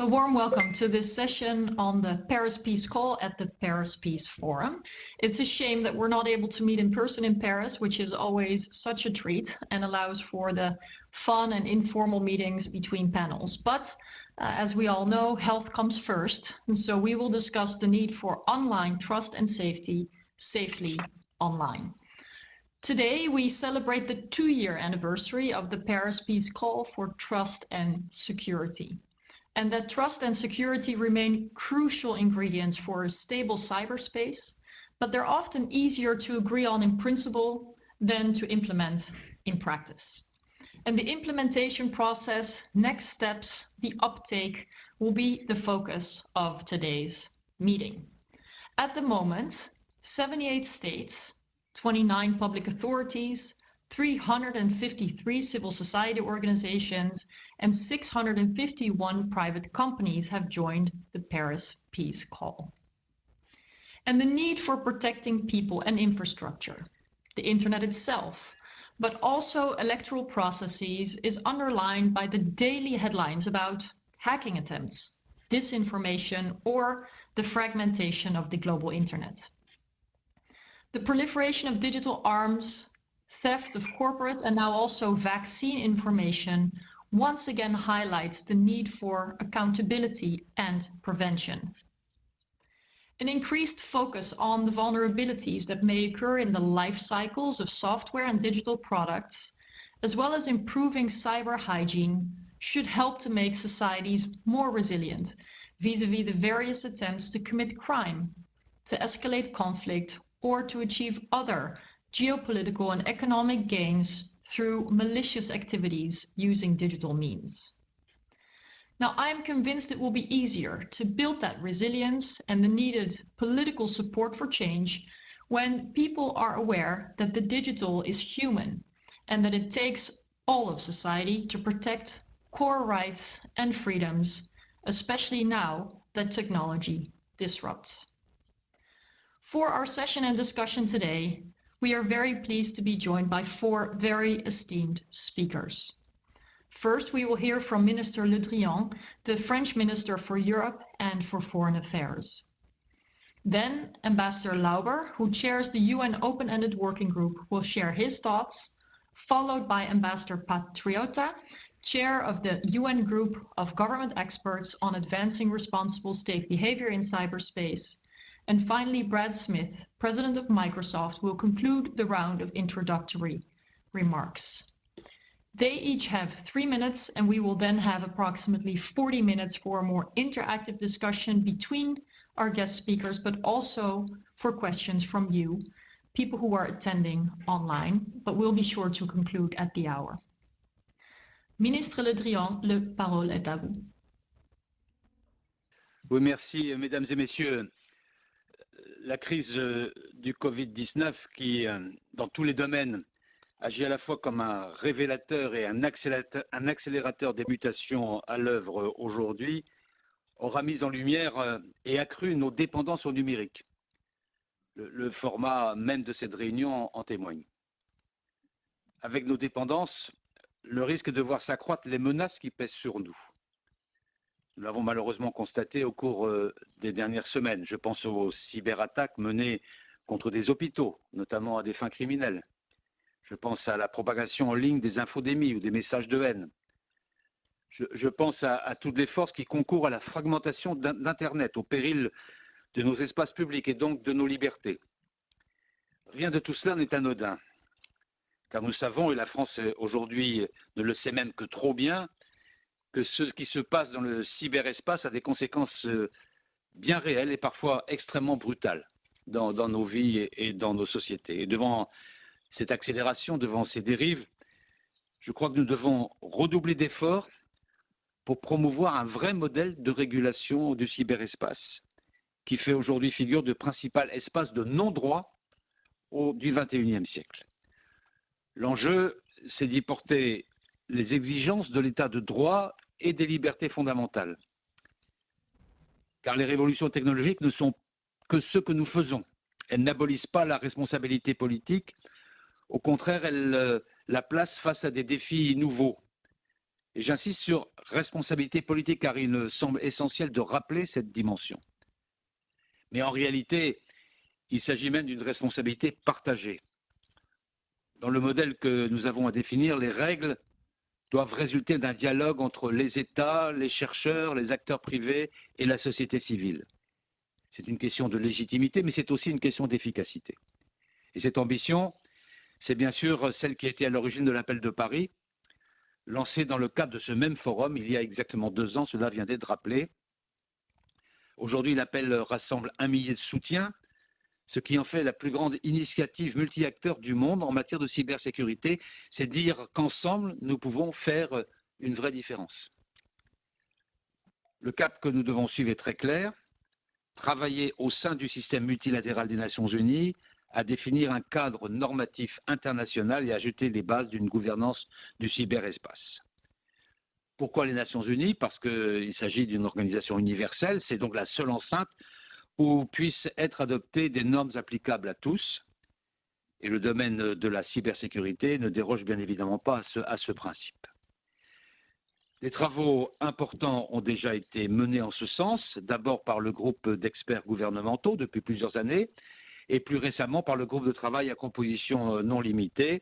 A warm welcome to this session on the Paris Peace Call at the Paris Peace Forum. It's a shame that we're not able to meet in person in Paris, which is always such a treat and allows for the fun and informal meetings between panels. But as we all know, health comes first. And so we will discuss the need for online trust and safety safely online. Today, we celebrate the 2-year anniversary of the Paris Peace Call for trust and security. And that trust and security remain crucial ingredients for a stable cyberspace, but they're often easier to agree on in principle than to implement in practice. And the implementation process, next steps, the uptake will be the focus of today's meeting. At the moment, 78 states, 29 public authorities, 353 civil society organizations, and 651 private companies have joined the Paris Peace Call. And the need for protecting people and infrastructure, the internet itself, but also electoral processes is underlined by the daily headlines about hacking attempts, disinformation, or the fragmentation of the global internet. The proliferation of digital arms, theft of corporate and now also vaccine information once again highlights the need for accountability and prevention. An increased focus on the vulnerabilities that may occur in the life cycles of software and digital products, as well as improving cyber hygiene, should help to make societies more resilient vis-à-vis the various attempts to commit crime, to escalate conflict, or to achieve other geopolitical and economic gains through malicious activities using digital means. Now, I'm convinced it will be easier to build that resilience and the needed political support for change when people are aware that the digital is human and that it takes all of society to protect core rights and freedoms, especially now that technology disrupts. For our session and discussion today, we are very pleased to be joined by 4 very esteemed speakers. First, we will hear from Minister Le Drian, the French Minister for Europe and for Foreign Affairs. Then, Ambassador Lauber, who chairs the UN Open-Ended Working Group, will share his thoughts, followed by Ambassador Patriota, chair of the UN Group of Government Experts on Advancing Responsible State Behavior in Cyberspace. And finally, Brad Smith, president of Microsoft, will conclude the round of introductory remarks. They each have 3 minutes, and we will then have approximately 40 minutes for a more interactive discussion between our guest speakers, but also for questions from you, people who are attending online, but we'll be sure to conclude at the hour. Ministre Le Drian, la parole est à vous. Oui, merci, mesdames et messieurs. La crise du Covid-19 qui, dans tous les domaines, agit à la fois comme un révélateur et un accélérateur des mutations à l'œuvre aujourd'hui, aura mis en lumière et accru nos dépendances au numérique. Le format même de cette réunion en témoigne. Avec nos dépendances, le risque est de voir s'accroître les menaces qui pèsent sur nous. Nous l'avons malheureusement constaté au cours des dernières semaines. Je pense aux cyberattaques menées contre des hôpitaux, notamment à des fins criminelles. Je pense à la propagation en ligne des infodémies ou des messages de haine. Je pense à toutes les forces qui concourent à la fragmentation d'Internet, au péril de nos espaces publics et donc de nos libertés. Rien de tout cela n'est anodin, car nous savons, et la France aujourd'hui ne le sait même que trop bien, que ce qui se passe dans le cyberespace a des conséquences bien réelles et parfois extrêmement brutales dans nos vies et dans nos sociétés. Et devant cette accélération, devant ces dérives, je crois que nous devons redoubler d'efforts pour promouvoir un vrai modèle de régulation du cyberespace qui fait aujourd'hui figure de principal espace de non-droit du XXIe siècle. L'enjeu, c'est d'y porter les exigences de l'état de droit et des libertés fondamentales. Car les révolutions technologiques ne sont que ce que nous faisons. Elles n'abolissent pas la responsabilité politique. Au contraire, elles la placent face à des défis nouveaux Et j'insiste sur responsabilité politique car il me semble essentiel de rappeler cette dimension. Mais en réalité, il s'agit même d'une responsabilité partagée. Dans le modèle que nous avons à définir, les règles doivent résulter d'un dialogue entre les États, les chercheurs, les acteurs privés et la société civile. C'est une question de légitimité, mais c'est aussi une question d'efficacité. Et cette ambition, c'est bien sûr celle qui a été à l'origine de l'appel de Paris, lancé dans le cadre de ce même forum il y a exactement 2 ans, cela vient d'être rappelé. Aujourd'hui, l'appel rassemble 1 millier de soutiens, ce qui en fait la plus grande initiative multi-acteurs du monde en matière de cybersécurité. C'est dire qu'ensemble, nous pouvons faire une vraie différence. Le cap que nous devons suivre est très clair. Travailler au sein du système multilatéral des Nations Unies à définir un cadre normatif international et à jeter les bases d'une gouvernance du cyberespace. Pourquoi les Nations Unies? Parce qu'il s'agit d'une organisation universelle, c'est donc la seule enceinte où puissent être adoptées des normes applicables à tous. Et le domaine de la cybersécurité ne déroge bien évidemment pas à ce principe. Des travaux importants ont déjà été menés en ce sens, d'abord par le groupe d'experts gouvernementaux depuis plusieurs années, et plus récemment par le groupe de travail à composition non limitée.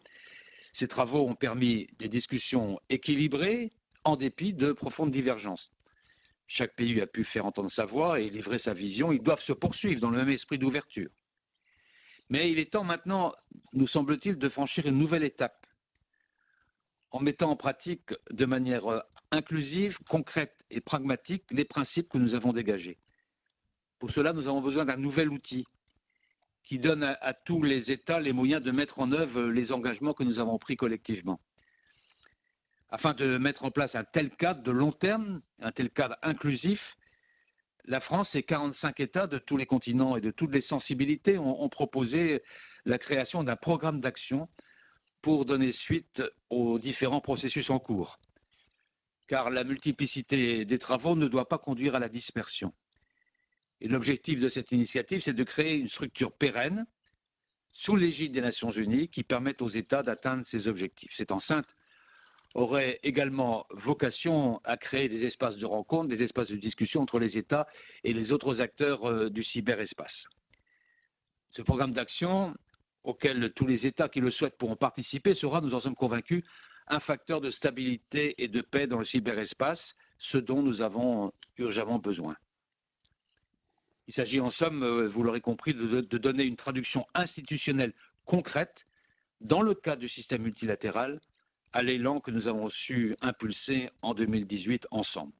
Ces travaux ont permis des discussions équilibrées, en dépit de profondes divergences. Chaque pays a pu faire entendre sa voix et livrer sa vision. Ils doivent se poursuivre dans le même esprit d'ouverture. Mais il est temps maintenant, nous semble-t-il, de franchir une nouvelle étape en mettant en pratique de manière inclusive, concrète et pragmatique les principes que nous avons dégagés. Pour cela, nous avons besoin d'un nouvel outil qui donne à tous les États les moyens de mettre en œuvre les engagements que nous avons pris collectivement. Afin de mettre en place un tel cadre de long terme, un tel cadre inclusif, la France et 45 États de tous les continents et de toutes les sensibilités ont proposé la création d'un programme d'action pour donner suite aux différents processus en cours. Car la multiplicité des travaux ne doit pas conduire à la dispersion. Et l'objectif de cette initiative, c'est de créer une structure pérenne sous l'égide des Nations Unies qui permette aux États d'atteindre ces objectifs. Cette enceinte aurait également vocation à créer des espaces de rencontre, des espaces de discussion entre les États et les autres acteurs du cyberespace. Ce programme d'action, auquel tous les États qui le souhaitent pourront participer, sera, nous en sommes convaincus, un facteur de stabilité et de paix dans le cyberespace, ce dont nous avons urgemment besoin. Il s'agit en somme, vous l'aurez compris, de donner une traduction institutionnelle concrète dans le cadre du système multilatéral à l'élan que nous avons su impulser en 2018 ensemble.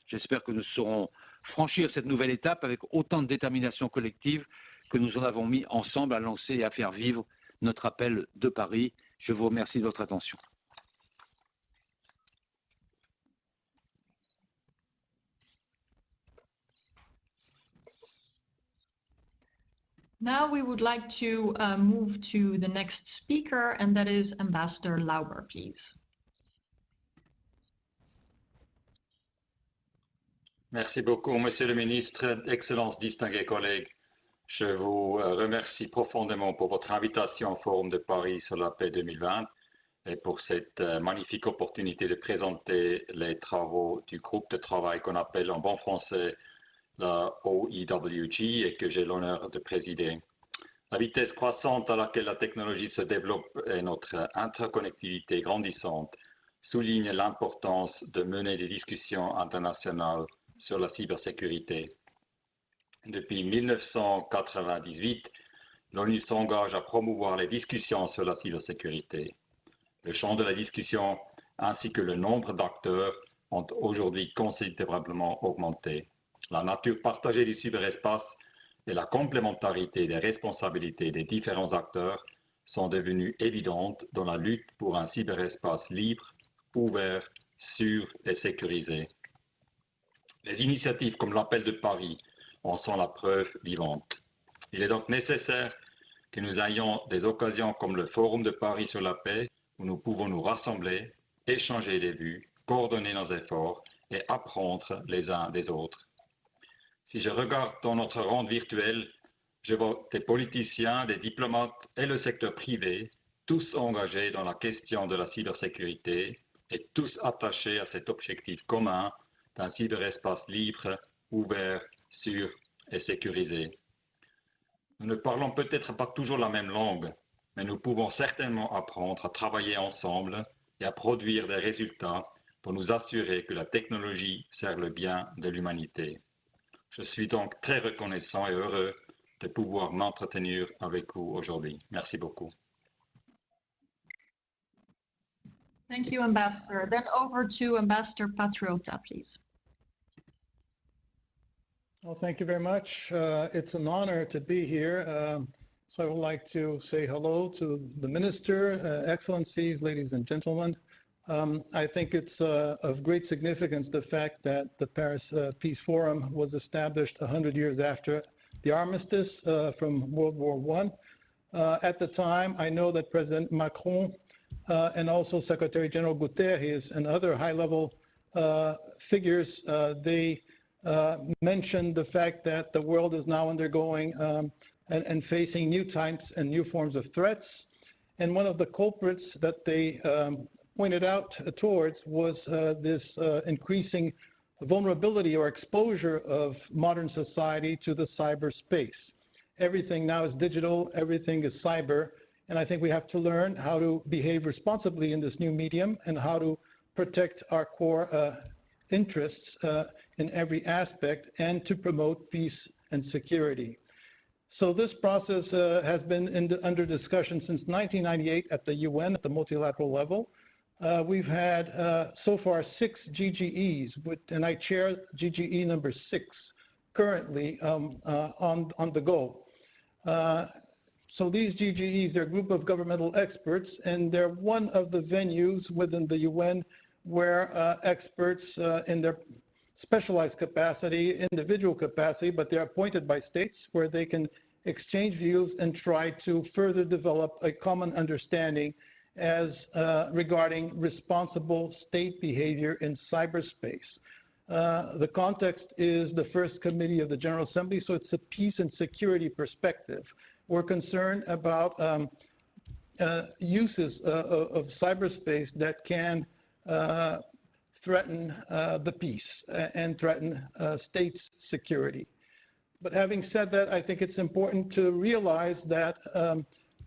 J'espère que nous saurons franchir cette nouvelle étape avec autant de détermination collective que nous en avons mis ensemble à lancer et à faire vivre notre appel de Paris. Je vous remercie de votre attention. Now we would like to move to the next speaker, and that is Ambassador Lauber, please. Merci beaucoup, Monsieur le Ministre, Excellences, distingués collègues. Je vous remercie profondément pour votre invitation au Forum de Paris sur la paix 2020 et pour cette magnifique opportunité de présenter les travaux du groupe de travail qu'on appelle en bon français la OEWG et que j'ai l'honneur de présider. La vitesse croissante à laquelle la technologie se développe et notre interconnectivité grandissante souligne l'importance de mener des discussions internationales sur la cybersécurité. Depuis 1998, l'ONU s'engage à promouvoir les discussions sur la cybersécurité. Le champ de la discussion ainsi que le nombre d'acteurs ont aujourd'hui considérablement augmenté. La nature partagée du cyberespace et la complémentarité des responsabilités des différents acteurs sont devenues évidentes dans la lutte pour un cyberespace libre, ouvert, sûr et sécurisé. Les initiatives comme l'appel de Paris en sont la preuve vivante. Il est donc nécessaire que nous ayons des occasions comme le Forum de Paris sur la paix où nous pouvons nous rassembler, échanger des vues, coordonner nos efforts et apprendre les uns des autres. Si je regarde dans notre ronde virtuelle, je vois des politiciens, des diplomates et le secteur privé, tous engagés dans la question de la cybersécurité et tous attachés à cet objectif commun d'un cyberespace libre, ouvert, sûr et sécurisé. Nous ne parlons peut-être pas toujours la même langue, mais nous pouvons certainement apprendre à travailler ensemble et à produire des résultats pour nous assurer que la technologie sert le bien de l'humanité. Je suis donc très reconnaissant et heureux de pouvoir m'entretenir avec vous aujourd'hui. Merci beaucoup. Thank you, Ambassador. Then over to Ambassador Patriota, please. Well, thank you very much. It's an honor to be here. So I would like to say hello to the Minister, Excellencies, ladies and gentlemen. I think it's of great significance the fact that the Paris Peace Forum was established 100 years after the armistice from World War I. At the time, I know that President Macron and also Secretary General Guterres and other high-level figures, they mentioned the fact that the world is now undergoing and facing new types and new forms of threats. And one of the culprits that they pointed out towards was this increasing vulnerability or exposure of modern society to the cyberspace. Everything now is digital, everything is cyber, and I think we have to learn how to behave responsibly in this new medium and how to protect our core interests in every aspect and to promote peace and security. So this process has been under discussion since 1998 at the UN at the multilateral level. We've had so far 6 GGEs, and I chair GGE number 6 currently on the go. So these GGEs are a group of governmental experts, and they're one of the venues within the UN where experts in their specialized capacity, individual capacity, but they're appointed by states where they can exchange views and try to further develop a common understanding as regarding responsible state behavior in cyberspace. The context is the first committee of the General Assembly, so it's a peace and security perspective. We're concerned about uses of cyberspace that can threaten the peace and threaten states' security. But having said that, I think it's important to realize that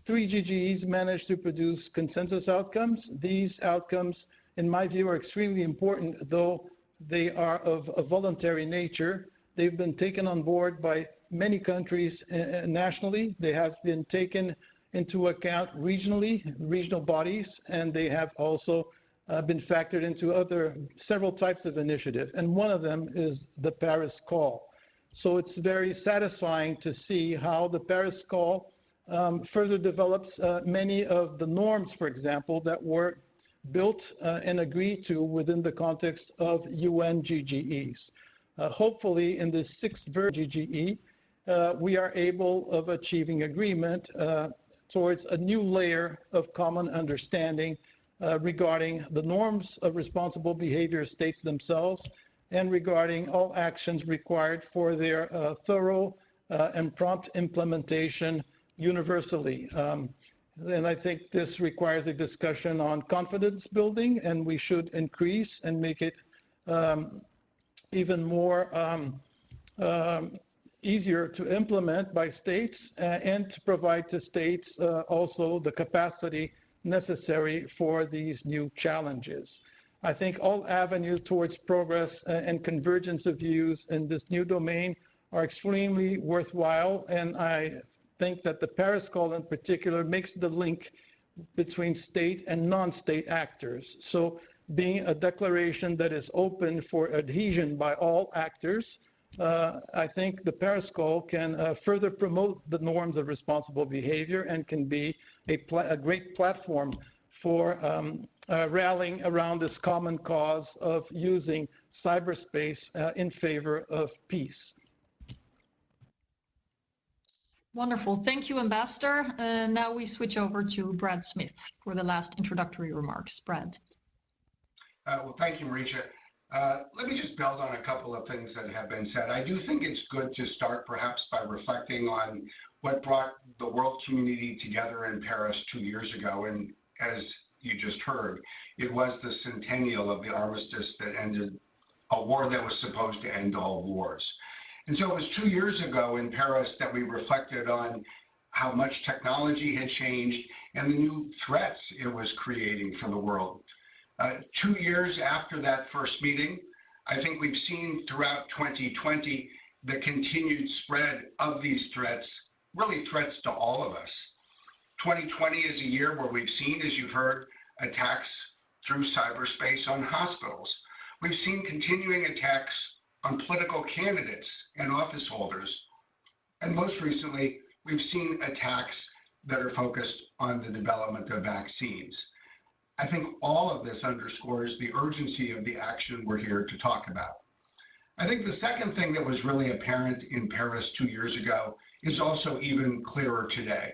3 GGEs managed to produce consensus outcomes. These outcomes, in my view, are extremely important, though they are of a voluntary nature. They've been taken on board by many countries nationally. They have been taken into account regionally, regional bodies, and they have also been factored into several types of initiative. And one of them is the Paris Call. So it's very satisfying to see how the Paris Call further develops many of the norms, for example, that were built and agreed to within the context of UN GGEs. Hopefully, in this 6th GGE, we are able of achieving agreement towards a new layer of common understanding regarding the norms of responsible behavior of states themselves and regarding all actions required for their thorough and prompt implementation universally. And I think this requires a discussion on confidence building, and we should increase and make it even more easier to implement by states and to provide to states also the capacity necessary for these new challenges. I think all avenues towards progress and convergence of views in this new domain are extremely worthwhile, and I think that the Paris Call in particular makes the link between state and non-state actors. So being a declaration that is open for adhesion by all actors, I think the Paris Call can further promote the norms of responsible behavior and can be a great platform for rallying around this common cause of using cyberspace in favor of peace. Wonderful. Thank you, Ambassador. Now we switch over to Brad Smith for the last introductory remarks. Brad. Well, thank you, Marietje. Let me just build on a couple of things that have been said. I do think it's good to start perhaps by reflecting on what brought the world community together in Paris 2 years ago. And as you just heard, it was the centennial of the armistice that ended a war that was supposed to end all wars. And so it was 2 years ago in Paris that we reflected on how much technology had changed and the new threats it was creating for the world. 2 years after that first meeting, I think we've seen throughout 2020 the continued spread of these threats, really threats to all of us. 2020 is a year where we've seen, as you've heard, attacks through cyberspace on hospitals. We've seen continuing attacks on political candidates and office holders. And most recently, we've seen attacks that are focused on the development of vaccines. I think all of this underscores the urgency of the action we're here to talk about. I think the second thing that was really apparent in Paris 2 years ago is also even clearer today.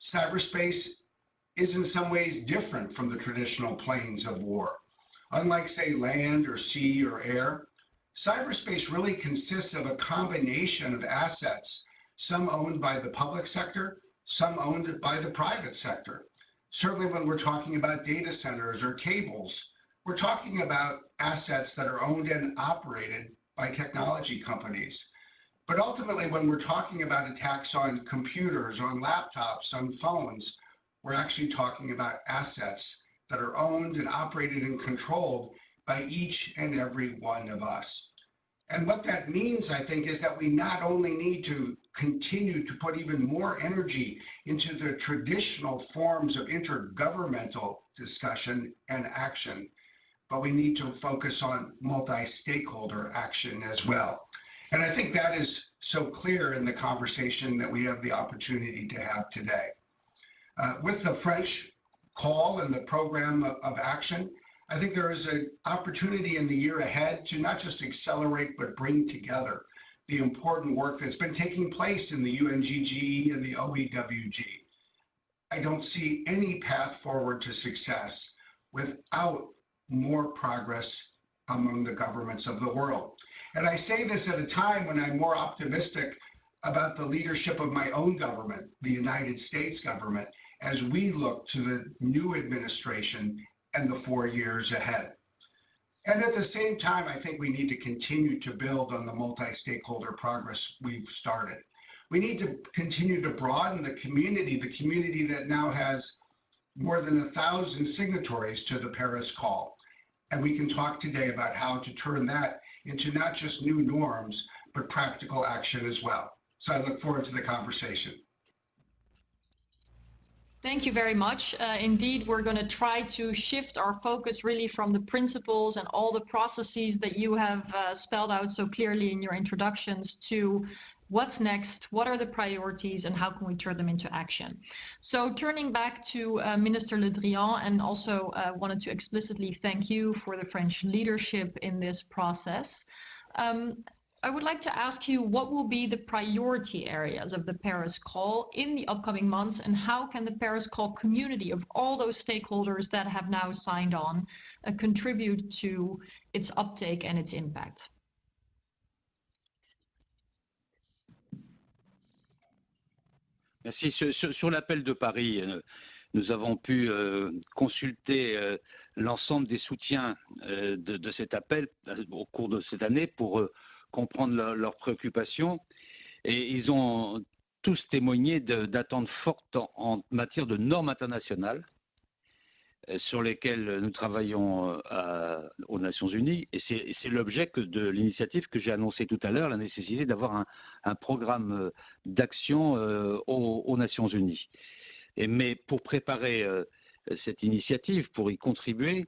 Cyberspace is in some ways different from the traditional planes of war. Unlike, say, land or sea or air, cyberspace really consists of a combination of assets, some owned by the public sector, some owned by the private sector. Certainly when we're talking about data centers or cables, we're talking about assets that are owned and operated by technology companies. But ultimately, when we're talking about attacks on computers, on laptops, on phones, we're actually talking about assets that are owned and operated and controlled by each and every one of us. And what that means, I think, is that we not only need to continue to put even more energy into the traditional forms of intergovernmental discussion and action, but we need to focus on multi-stakeholder action as well. And I think that is so clear in the conversation that we have the opportunity to have today. With the French call and the program of action, I think there is an opportunity in the year ahead to not just accelerate, but bring together the important work that's been taking place in the UNGG and the OEWG. I don't see any path forward to success without more progress among the governments of the world. And I say this at a time when I'm more optimistic about the leadership of my own government, the United States government, as we look to the new administration and the 4 years ahead. And at the same time, I think we need to continue to build on the multi-stakeholder progress we've started. We need to continue to broaden the community that now has more than 1,000 signatories to the Paris call. And we can talk today about how to turn that into not just new norms, but practical action as well. So I look forward to the conversation. Thank you very much. Indeed, we're going to try to shift our focus really from the principles and all the processes that you have spelled out so clearly in your introductions to what's next, what are the priorities, and how can we turn them into action. So turning back to Minister Le Drian, and also wanted to explicitly thank you for the French leadership in this process. I would like to ask you, what will be the priority areas of the Paris call in the upcoming months, and how can the Paris call community of all those stakeholders that have now signed on contribute to its uptake and its impact? Merci. Sur l'appel de Paris, nous avons pu consulter l'ensemble des soutiens de cet appel au cours de cette année pour comprendre leurs préoccupations, et ils ont tous témoigné d'attentes fortes en matière de normes internationales sur lesquelles nous travaillons aux Nations Unies, et c'est l'objet de l'initiative que j'ai annoncée tout à l'heure, la nécessité d'avoir un programme d'action aux Nations Unies. Mais pour préparer cette initiative, pour y contribuer,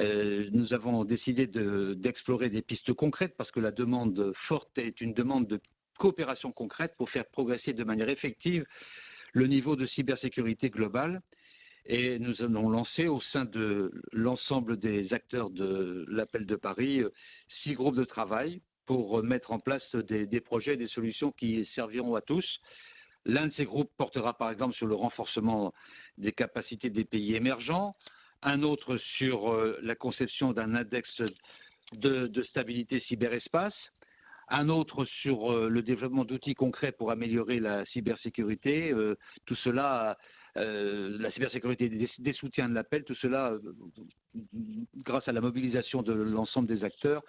nous avons décidé d'explorer des pistes concrètes, parce que la demande forte est une demande de coopération concrète pour faire progresser de manière effective le niveau de cybersécurité globale. Et nous allons lancer au sein de l'ensemble des acteurs de l'appel de Paris 6 groupes de travail pour mettre en place des projets, des solutions qui serviront à tous. L'un de ces groupes portera par exemple sur le renforcement des capacités des pays émergents, un autre sur la conception d'un index de stabilité cyberespace, un autre sur le développement d'outils concrets pour améliorer la cybersécurité. Tout cela, la cybersécurité des soutiens de l'appel, tout cela grâce à la mobilisation de l'ensemble des acteurs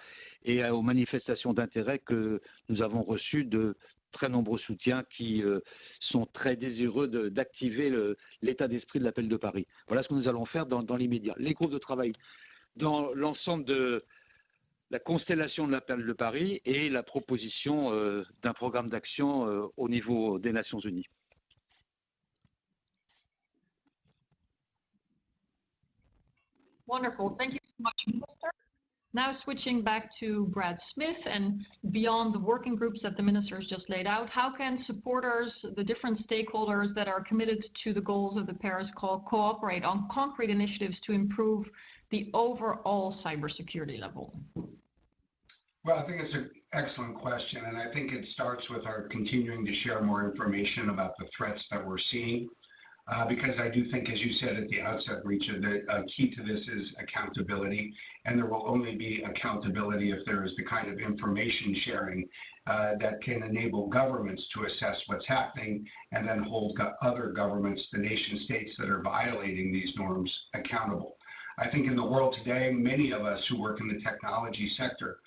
et aux manifestations d'intérêt que nous avons reçues de très nombreux soutiens qui sont très désireux d'activer l'état d'esprit de l'appel de Paris. Voilà ce que nous allons faire dans l'immédiat. Les groupes de travail dans l'ensemble de la constellation de l'appel de Paris et la proposition d'un programme d'action au niveau des Nations Unies. Wonderful. Thank you so much, Minister. Now switching back to Brad Smith and beyond the working groups that the ministers just laid out, how can supporters, the different stakeholders that are committed to the goals of the Paris Call, cooperate on concrete initiatives to improve the overall cybersecurity level? Well, I think it's an excellent question, and I think it starts with our continuing to share more information about the threats that we're seeing. Because I do think, as you said at the outset, Richa, the key to this is accountability, and there will only be accountability if there is the kind of information sharing that can enable governments to assess what's happening and then hold other governments, the nation states that are violating these norms, accountable. I think in the world today, many of us who work in the technology sector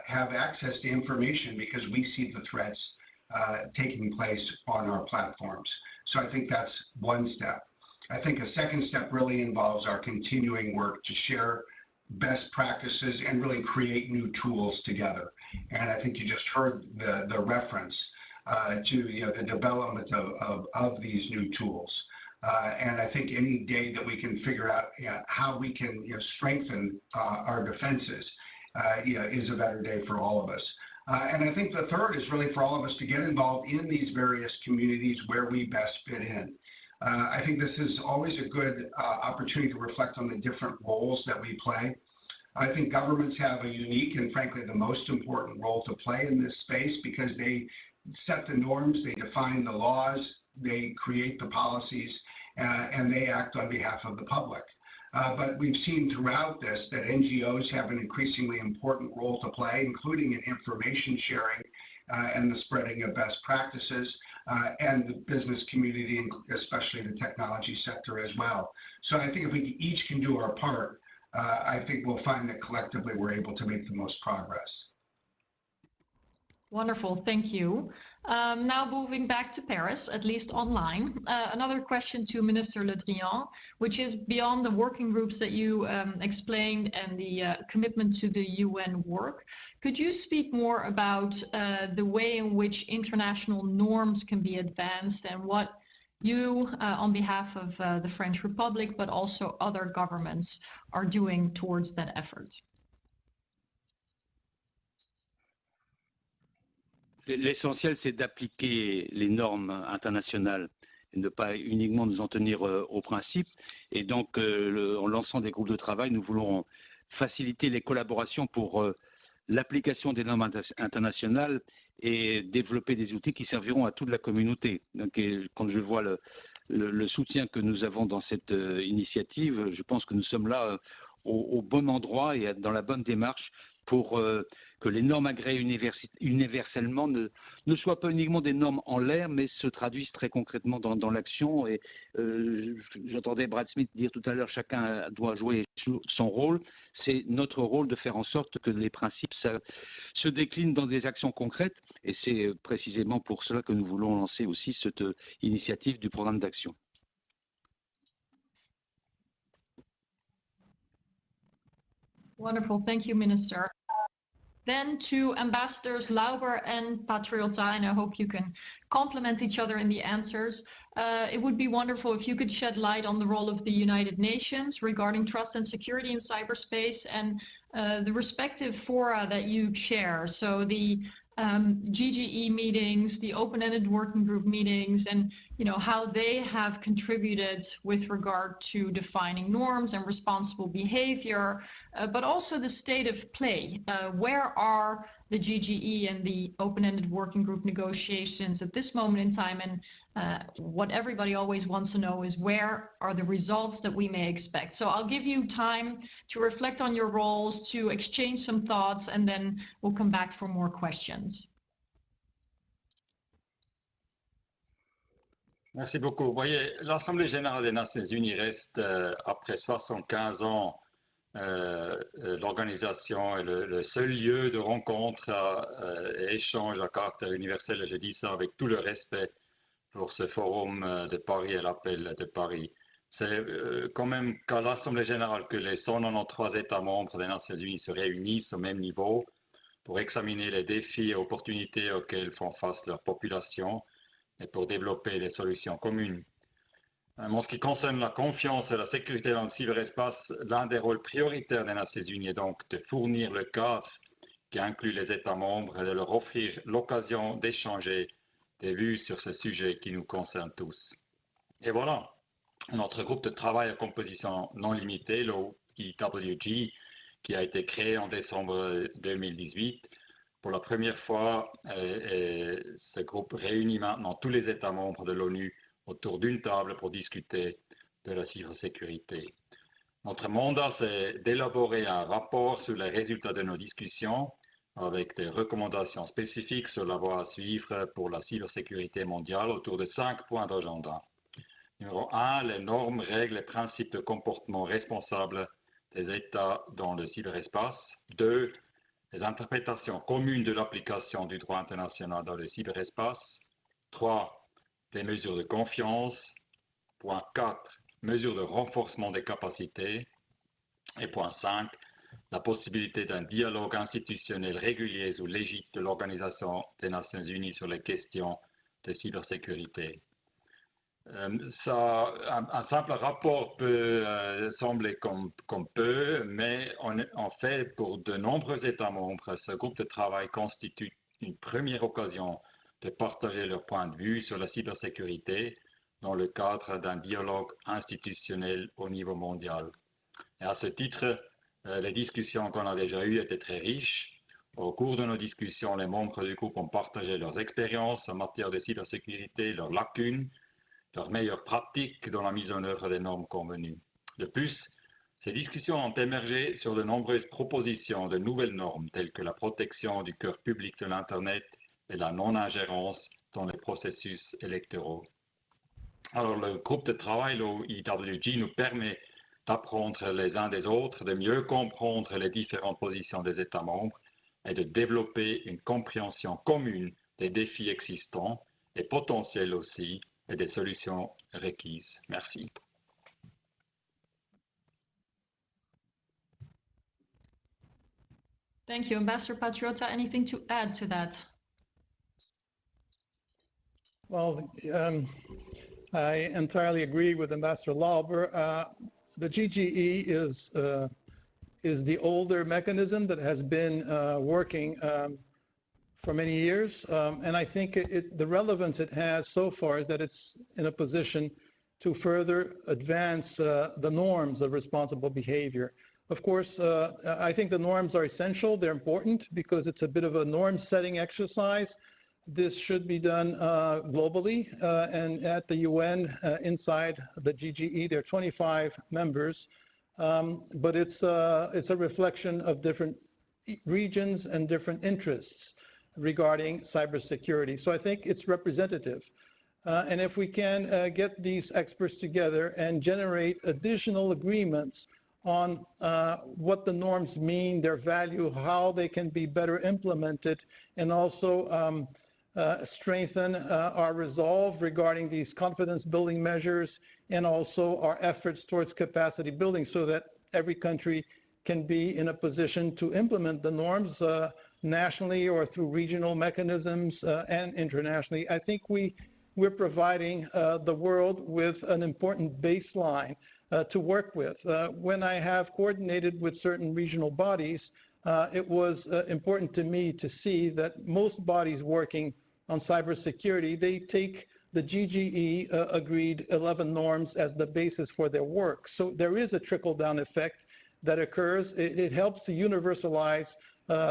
have access to information because we see the threats taking place on our platforms. So I think that's one step. I think a second step really involves our continuing work to share best practices and really create new tools together. And I think you just heard the reference to the development of these new tools. And I think any day that we can figure out how we can strengthen our defenses is a better day for all of us. And I think the third is really for all of us to get involved in these various communities where we best fit in. I think this is always a good opportunity to reflect on the different roles that we play. I think governments have a unique and frankly the most important role to play in this space because they set the norms, they define the laws, they create the policies, and they act on behalf of the public. But we've seen throughout this that NGOs have an increasingly important role to play, including in information sharing and the spreading of best practices, and the business community, especially the technology sector as well. So I think if we each can do our part, I think we'll find that collectively we're able to make the most progress. Wonderful, thank you. Now moving back to Paris, at least online, another question to Minister Le Drian, which is beyond the working groups that you explained and the commitment to the UN work. Could you speak more about the way in which international norms can be advanced and what you, on behalf of the French Republic, but also other governments, are doing towards that effort? L'essentiel, c'est d'appliquer les normes internationales et ne pas uniquement nous en tenir aux principes. Et donc, en lançant des groupes de travail, nous voulons faciliter les collaborations pour l'application des normes internationales et développer des outils qui serviront à toute la communauté. Donc, quand je vois le soutien que nous avons dans cette initiative, je pense que nous sommes là au bon endroit et dans la bonne démarche pour que les normes agréées universellement ne soient pas uniquement des normes en l'air, mais se traduisent très concrètement dans l'action. Et j'entendais Brad Smith dire tout à l'heure, chacun doit jouer son rôle. C'est notre rôle de faire en sorte que les principes se déclinent dans des actions concrètes. Et c'est précisément pour cela que nous voulons lancer aussi cette initiative du programme d'action. Wonderful, thank you, Minister. Then to Ambassadors Lauber and Patriota, and I hope you can complement each other in the answers. It would be wonderful if you could shed light on the role of the United Nations regarding trust and security in cyberspace and the respective fora that you chair. So the GGE meetings, the open-ended working group meetings, and how they have contributed with regard to defining norms and responsible behavior, but also the state of play. Where are the GGE and the open-ended working group negotiations at this moment in time. And what everybody always wants to know is where are the results that we may expect. So I'll give you time to reflect on your roles, to exchange some thoughts, and then we'll come back for more questions. Merci beaucoup. Vous voyez, l'Assemblée générale des Nations Unies reste, après 75 ans, l'organisation est le seul lieu de rencontre et échange à caractère universel, et je dis ça avec tout le respect pour ce forum de Paris et l'appel de Paris. C'est quand même qu'à l'Assemblée générale que les 193 États membres des Nations Unies se réunissent au même niveau pour examiner les défis et opportunités auxquels font face leurs populations et pour développer des solutions communes. En ce qui concerne la confiance et la sécurité dans le cyberespace, l'un des rôles prioritaires des Nations Unies est donc de fournir le cadre qui inclut les États membres et de leur offrir l'occasion d'échanger des vues sur ce sujet qui nous concerne tous. Et voilà, notre groupe de travail à composition non limitée, l'OEWG, qui a été créé en décembre 2018, pour la première fois, ce groupe réunit maintenant tous les États membres de l'ONU autour d'une table pour discuter de la cybersécurité. Notre mandat, c'est d'élaborer un rapport sur les résultats de nos discussions avec des recommandations spécifiques sur la voie à suivre pour la cybersécurité mondiale autour de 5 points d'agenda. Numéro 1, les normes, règles et principes de comportement responsables des États dans le cyberespace. 2, les interprétations communes de l'application du droit international dans le cyberespace. 3, les mesures de confiance. Point 4, mesures de renforcement des capacités. Et point 5, la possibilité d'un dialogue institutionnel régulier ou légitime de l'Organisation des Nations Unies sur les questions de cybersécurité. Un simple rapport peut sembler comme peu, mais en fait, pour de nombreux États membres, ce groupe de travail constitue une première occasion de partager leur point de vue sur la cybersécurité dans le cadre d'un dialogue institutionnel au niveau mondial. Et à ce titre, les discussions qu'on a déjà eues étaient très riches. Au cours de nos discussions, les membres du groupe ont partagé leurs expériences en matière de cybersécurité, leurs lacunes, leurs meilleures pratiques dans la mise en œuvre des normes convenues. De plus, ces discussions ont émergé sur de nombreuses propositions de nouvelles normes telles que la protection du cœur public de l'Internet et la non-ingérence dans les processus électoraux. Alors, le groupe de travail, l'OEWG, nous permet d'apprendre les uns des autres, de mieux comprendre les différentes positions des États membres et de développer une compréhension commune des défis existants et potentiels aussi, et des solutions requises. Merci. Thank you. Ambassador Patriota, anything to add to that? Well, I entirely agree with Ambassador Lauber. The GGE is the older mechanism that has been working for many years. And I think the relevance it has so far is that it's in a position to further advance the norms of responsible behavior. Of course, I think the norms are essential. They're important because it's a bit of a norm-setting exercise. This should be done globally and at the UN inside the GGE. There are 25 members, but it's a reflection of different regions and different interests regarding cybersecurity. So I think it's representative. And if we can get these experts together and generate additional agreements on what the norms mean, their value, how they can be better implemented, and also strengthen our resolve regarding these confidence building measures and also our efforts towards capacity building so that every country can be in a position to implement the norms nationally or through regional mechanisms and internationally. I think we're providing the world with an important baseline to work with. When I have coordinated with certain regional bodies, it was important to me to see that most bodies working on cybersecurity, they take the GGE agreed 11 norms as the basis for their work. So there is a trickle-down effect that occurs. It helps to universalize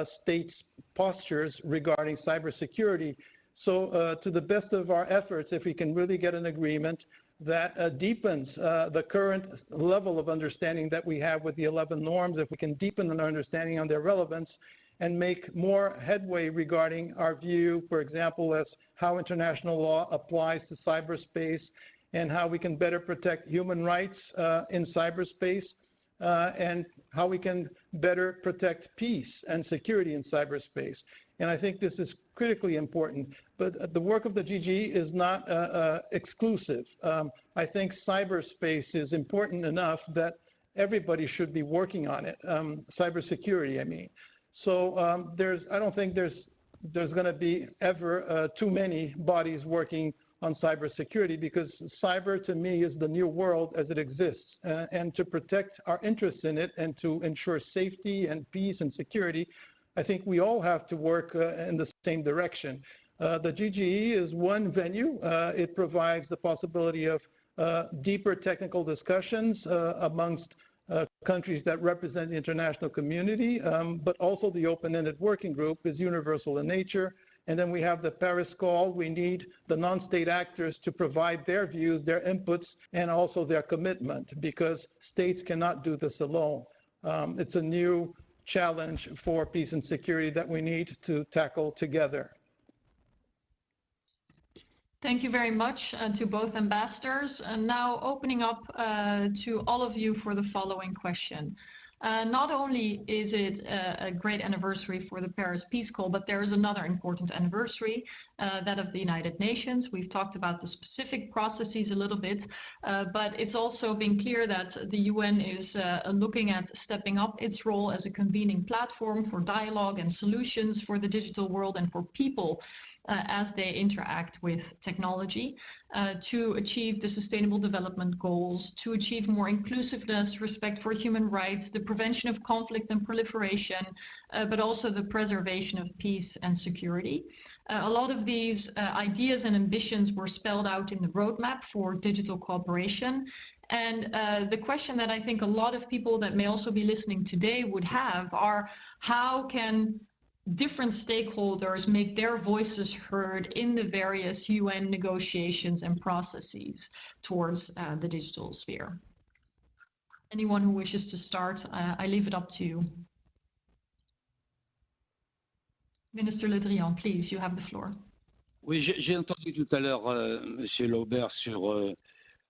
states' postures regarding cybersecurity. So to the best of our efforts, if we can really get an agreement that deepens the current level of understanding that we have with the 11 norms, if we can deepen an understanding on their relevance and make more headway regarding our view, for example, as how international law applies to cyberspace and how we can better protect human rights in cyberspace and how we can better protect peace and security in cyberspace. And I think this is critically important, but the work of the GG is not exclusive. I think cyberspace is important enough that everybody should be working on it, cybersecurity, I mean. So I don't think there's going to be ever too many bodies working on cybersecurity, because cyber to me is the new world as it exists, and to protect our interests in it and to ensure safety and peace and security, I think we all have to work in the same direction. The GGE is one venue. It provides the possibility of deeper technical discussions amongst countries that represent the international community, but also the open-ended working group is universal in nature. And then we have the Paris Call. We need the non-state actors to provide their views, their inputs, and also their commitment, because states cannot do this alone. It's a new challenge for peace and security that we need to tackle together. Thank you very much to both ambassadors. And now opening up to all of you for the following question. Not only is it a great anniversary for the Paris Peace Call, but there is another important anniversary, that of the United Nations. We've talked about the specific processes a little bit, but it's also been clear that the UN is looking at stepping up its role as a convening platform for dialogue and solutions for the digital world and for people as they interact with technology, to achieve the Sustainable Development Goals, to achieve more inclusiveness, respect for human rights, the prevention of conflict and proliferation, but also the preservation of peace and security. A lot of these ideas and ambitions were spelled out in the roadmap for digital cooperation. And the question that I think a lot of people that may also be listening today would have are, how can different stakeholders make their voices heard in the various UN negotiations and processes towards the digital sphere? Anyone who wishes to start, I leave it up to you. Minister Le Drian, please, you have the floor. Oui, j'ai entendu tout à l'heure Monsieur Laubert sur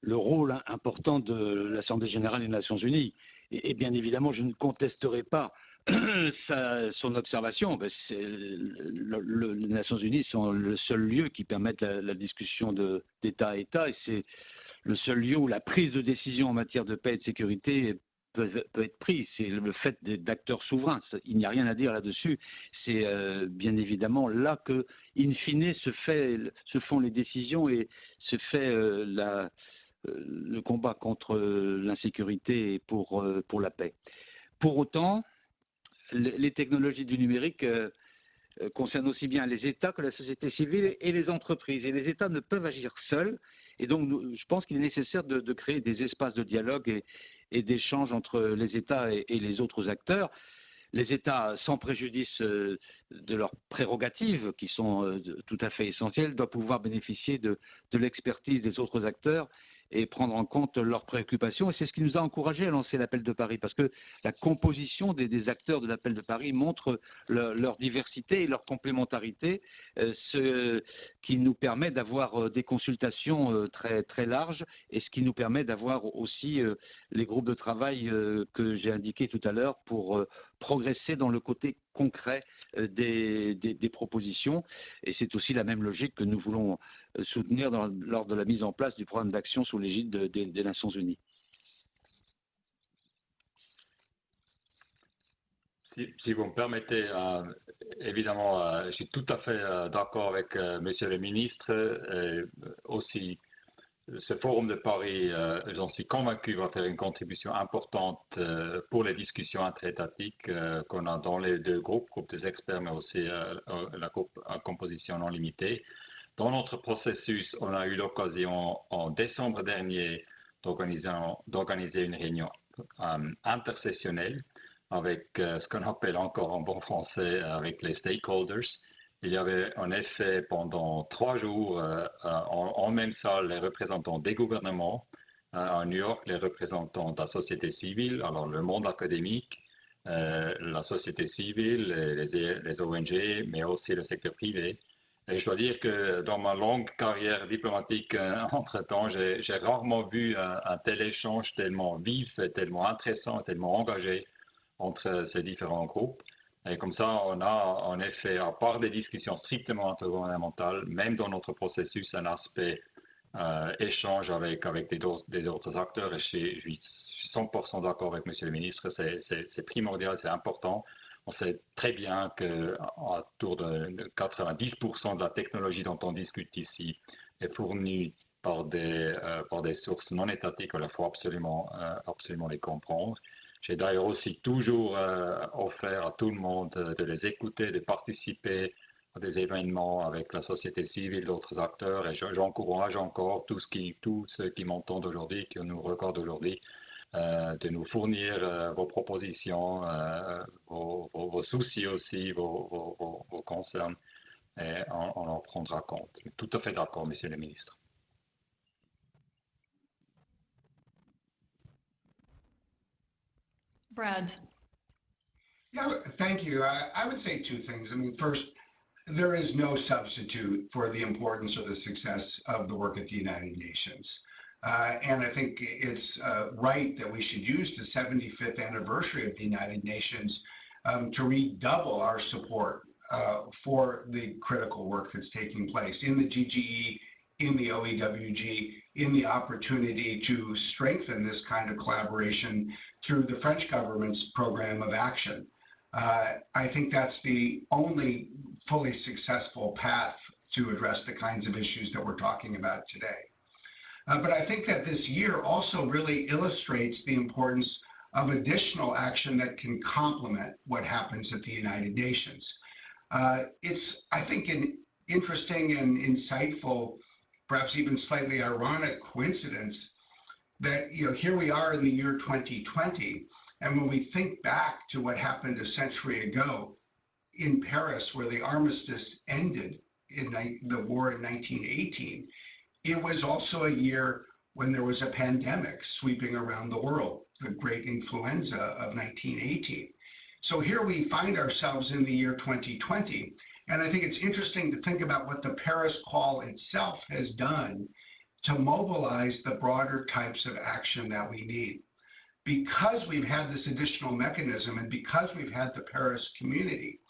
le rôle important de l'Assemblée générale des Nations Unies. Et bien évidemment, je ne contesterai pas son observation. Les Nations Unies sont le seul lieu qui permette la discussion d'État à État, et c'est le seul lieu où la prise de décision en matière de paix et de sécurité peut être prise. C'est le fait d'acteurs souverains. Il n'y a rien à dire là-dessus. C'est bien évidemment là que, in fine, se font les décisions et se fait le combat contre l'insécurité et pour la paix. Pour autant, les technologies du numérique concernent aussi bien les États que la société civile et les entreprises. Et les États ne peuvent agir seuls. Et donc, je pense qu'il est nécessaire de créer des espaces de dialogue et d'échange entre les États et les autres acteurs. Les États, sans préjudice de leurs prérogatives, qui sont tout à fait essentielles, doivent pouvoir bénéficier de l'expertise des autres acteurs et prendre en compte leurs préoccupations. Et c'est ce qui nous a encouragés à lancer l'appel de Paris, parce que la composition des acteurs de l'appel de Paris montre leur diversité et leur complémentarité, ce qui nous permet d'avoir des consultations très, très larges, et ce qui nous permet d'avoir aussi les groupes de travail que j'ai indiqués tout à l'heure pour progresser dans le côté concret des propositions. Et c'est aussi la même logique que nous voulons soutenir lors de la mise en place du programme d'action sous l'égide des Nations Unies. Si vous me permettez, évidemment, je suis tout à fait d'accord avec Monsieur le ministre. Aussi, ce forum de Paris, j'en suis convaincu, va faire une contribution importante pour les discussions interétatiques qu'on a dans les deux groupes des experts, mais aussi la composition non limitée. Dans notre processus, on a eu l'occasion en décembre dernier d'organiser une réunion intersessionnelle avec ce qu'on appelle encore en bon français avec les stakeholders. Il y avait en effet pendant 3 jours en même salle les représentants des gouvernements, à New York les représentants de la société civile, alors le monde académique, la société civile, les ONG, mais aussi le secteur privé. Et je dois dire que dans ma longue carrière diplomatique, entre-temps, j'ai rarement vu un tel échange tellement vif, tellement intéressant, tellement engagé entre ces différents groupes. Et comme ça, on a en effet, à part des discussions strictement intergouvernementales, même dans notre processus, un aspect échange avec des autres acteurs. Et je suis 100% d'accord avec Monsieur le ministre, c'est primordial, c'est important. On sait très bien qu'autour de 90% de la technologie dont on discute ici est fournie par des sources non étatiques. Il faut absolument les comprendre. J'ai d'ailleurs aussi toujours offert à tout le monde de les écouter, de participer à des événements avec la société civile, d'autres acteurs. Et j'encourage encore tous ceux qui m'entendent aujourd'hui, qui nous regardent aujourd'hui, de nous fournir vos propositions, vos soucis aussi, vos concerns, et on en prendra compte. Tout à fait d'accord, Monsieur le ministre. Brad. Yeah, thank you. I would say 2 things. I mean, first, there is no substitute for the importance or the success of the work at the United Nations. And I think it's right that we should use the 75th anniversary of the United Nations to redouble our support for the critical work that's taking place in the GGE, in the OEWG, in the opportunity to strengthen this kind of collaboration through the French government's program of action. I think that's the only fully successful path to address the kinds of issues that we're talking about today. But I think that this year also really illustrates the importance of additional action that can complement what happens at the United Nations. It's, I think, an interesting and insightful, perhaps even slightly ironic coincidence that, here we are in the year 2020, and when we think back to what happened a century ago in Paris, where the armistice ended in the war in 1918, it was also a year when there was a pandemic sweeping around the world, the great influenza of 1918. So here we find ourselves in the year 2020, and I think it's interesting to think about what the Paris Call itself has done to mobilize the broader types of action that we need. Because we've had this additional mechanism and because we've had the Paris community,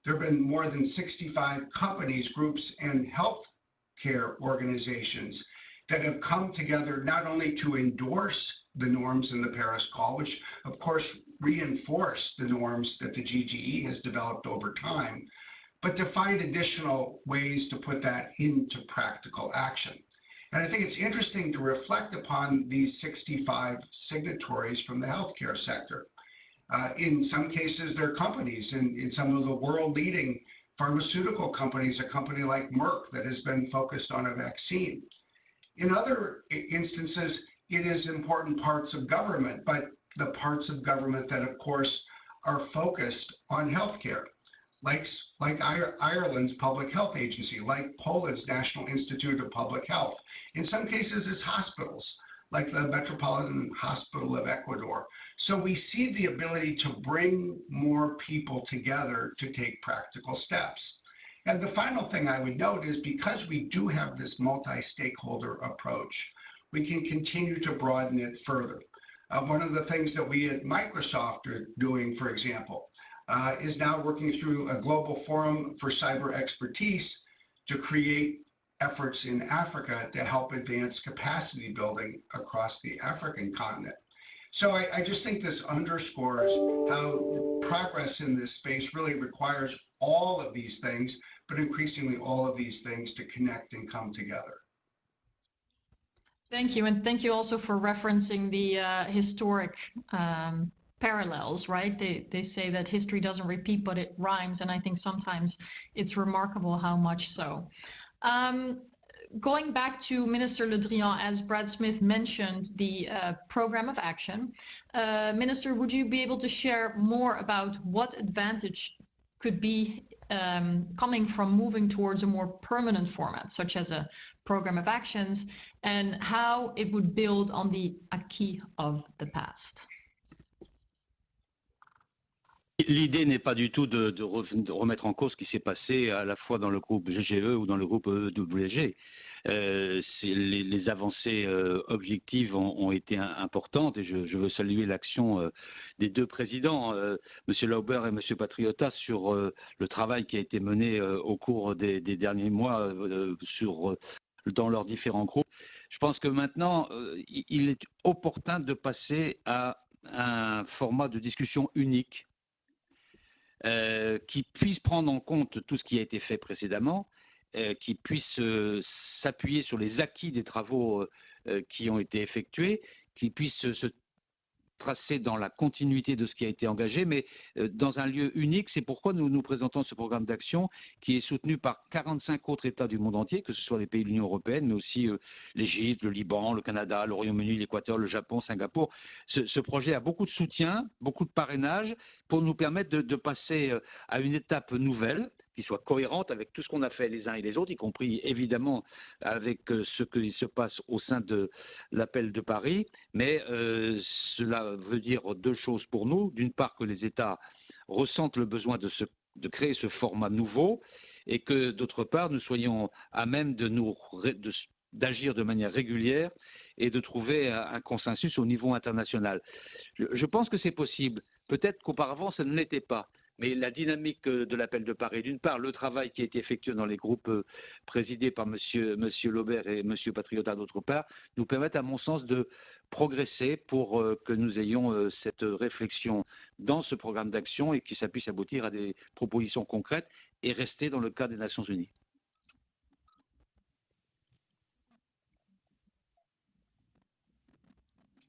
there have been more than 65 companies, groups, and healthcare organizations that have come together not only to endorse the norms in the Paris Call, which of course reinforce the norms that the GGE has developed over time, but to find additional ways to put that into practical action. And I think it's interesting to reflect upon these 65 signatories from the healthcare sector. In some cases, they're companies, in some of the world-leading pharmaceutical companies, a company like Merck that has been focused on a vaccine. In other instances, it is important parts of government, but the parts of government that, of course, are focused on healthcare, like Ireland's Public Health Agency, like Poland's National Institute of Public Health. In some cases, it's hospitals, like the Metropolitan Hospital of Ecuador. So we see the ability to bring more people together to take practical steps. And the final thing I would note is because we do have this multi-stakeholder approach, we can continue to broaden it further. One of the things that we at Microsoft are doing, for example, is now working through a global forum for cyber expertise to create efforts in Africa to help advance capacity building across the African continent. So I just think this underscores how progress in this space really requires all of these things, but increasingly all of these things to connect and come together. Thank you, and thank you also for referencing the historic parallels, right? They say that history doesn't repeat, but it rhymes, and I think sometimes it's remarkable how much so. going back to Minister Le Drian, as Brad Smith mentioned, the program of action. Minister, would you be able to share more about what advantage could be coming from moving towards a more permanent format, such as a program of actions, and how it would build on the acquis of the past? L'idée n'est pas du tout de remettre en cause ce qui s'est passé à la fois dans le groupe GGE ou dans le groupe OEWG. Les avancées objectives ont été importantes et je veux saluer l'action des deux présidents, M. Lauber et M. Patriota, sur le travail qui a été mené au cours des derniers mois dans leurs différents groupes. Je pense que maintenant, il est opportun de passer à un format de discussion unique qui puisse prendre en compte tout ce qui a été fait précédemment, qui puisse s'appuyer sur les acquis des travaux qui ont été effectués, qui puisse se tracer dans la continuité de ce qui a été engagé, mais dans un lieu unique. C'est pourquoi nous présentons ce programme d'action qui est soutenu par 45 autres États du monde entier, que ce soit les pays de l'Union européenne, mais aussi l'Égypte, le Liban, le Canada, le Royaume-Uni, l'Équateur, le Japon, Singapour. Ce projet a beaucoup de soutien, beaucoup de parrainage pour nous permettre de passer à une étape nouvelle qui soit cohérente avec tout ce qu'on a fait les uns et les autres, y compris évidemment avec ce qui se passe au sein de l'appel de Paris. Mais cela veut dire deux choses pour nous. D'une part, que les États ressentent le besoin de créer ce format nouveau et que d'autre part, nous soyons à même d'agir de manière régulière et de trouver un consensus au niveau international. Je pense que c'est possible. Peut-être qu'auparavant, ça ne l'était pas. Mais la dynamique de l'appel de Paris, d'une part, le travail qui a été effectué dans les groupes présidés par monsieur Lauber et M. Patriota, d'autre part, nous permettent, à mon sens, de progresser pour que nous ayons cette réflexion dans ce programme d'action et que ça puisse aboutir à des propositions concrètes et rester dans le cadre des Nations Unies.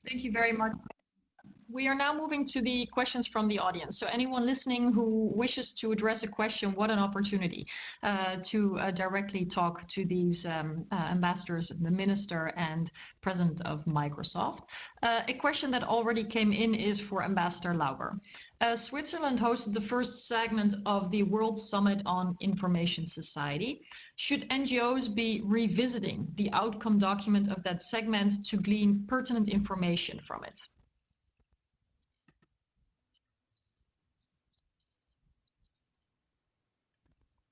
Thank you very much. We are now moving to the questions from the audience. So anyone listening who wishes to address a question, what an opportunity to directly talk to these ambassadors, the minister and president of Microsoft. A question that already came in is for Ambassador Lauber. Switzerland hosted the first segment of the World Summit on Information Society. Should NGOs be revisiting the outcome document of that segment to glean pertinent information from it?